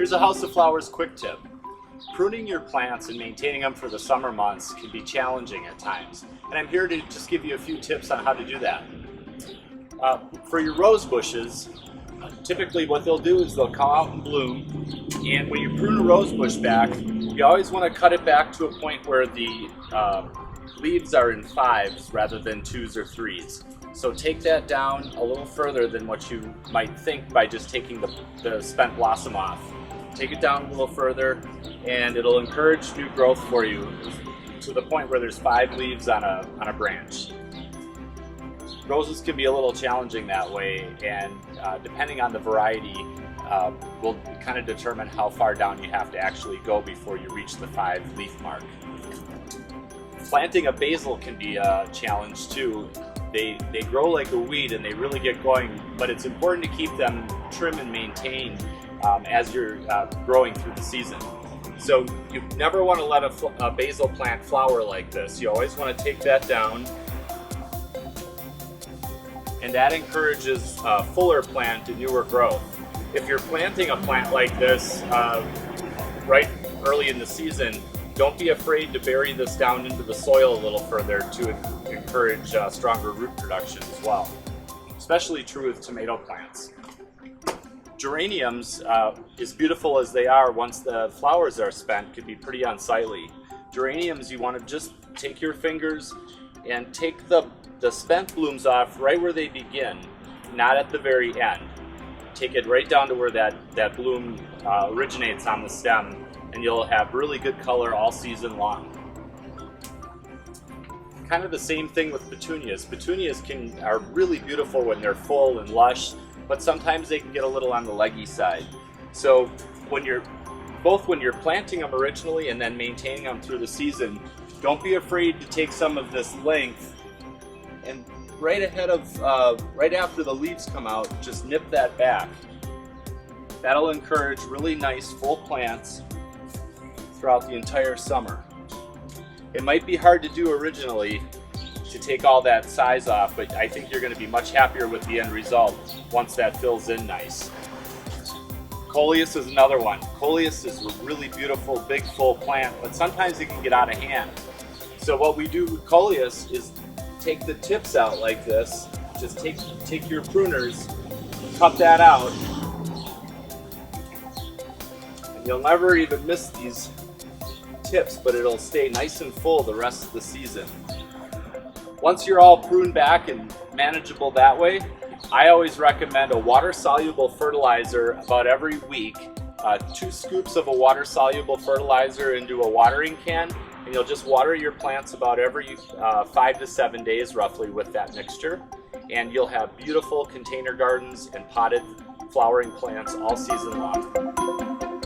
Here's a House of Flowers quick tip. Pruning your plants and maintaining them for the summer months can be challenging at times, and I'm here to just give you a few tips on how to do that. For your rose bushes, typically what they'll do is they'll come out and bloom, and when you prune a rose bush back, you always want to cut it back to a point where the leaves are in 5s rather than 2s or 3s. So take that down a little further than what you might think by just taking the spent blossom off. Take it down a little further and it'll encourage new growth for you to the point where there's 5 leaves on a branch. Roses can be a little challenging that way, and depending on the variety will kind of determine how far down you have to actually go before you reach the 5 leaf mark. Planting a basil can be a challenge too. They grow like a weed and they really get going, but it's important to keep them trim and maintained as you're growing through the season. So you never want to let a basil plant flower like this. You always want to take that down, and that encourages a fuller plant and newer growth. If you're planting a plant like this right early in the season, don't be afraid to bury this down into the soil a little further to encourage stronger root production as well. Especially true with tomato plants. Geraniums, as beautiful as they are, once the flowers are spent, can be pretty unsightly. Geraniums, you want to just take your fingers and take the spent blooms off right where they begin, not at the very end. Take it right down to where that bloom originates on the stem, and you'll have really good color all season long. Kind of the same thing with petunias. Petunias are really beautiful when they're full and lush, but sometimes they can get a little on the leggy side. So when you're planting them originally and then maintaining them through the season, don't be afraid to take some of this length and right after the leaves come out, just nip that back. That'll encourage really nice full plants throughout the entire summer. It might be hard to do originally to take all that size off, but I think you're going to be much happier with the end result once that fills in nice. Coleus is another one. Coleus is a really beautiful, big, full plant, but sometimes it can get out of hand. So what we do with Coleus is take the tips out like this. Just take your pruners, cut that out, and you'll never even miss these tips, but it'll stay nice and full the rest of the season. Once you're all pruned back and manageable that way, I always recommend a water-soluble fertilizer about every week. 2 scoops of a water-soluble fertilizer into a watering can, and you'll just water your plants about every 5 to 7 days roughly with that mixture, and you'll have beautiful container gardens and potted flowering plants all season long.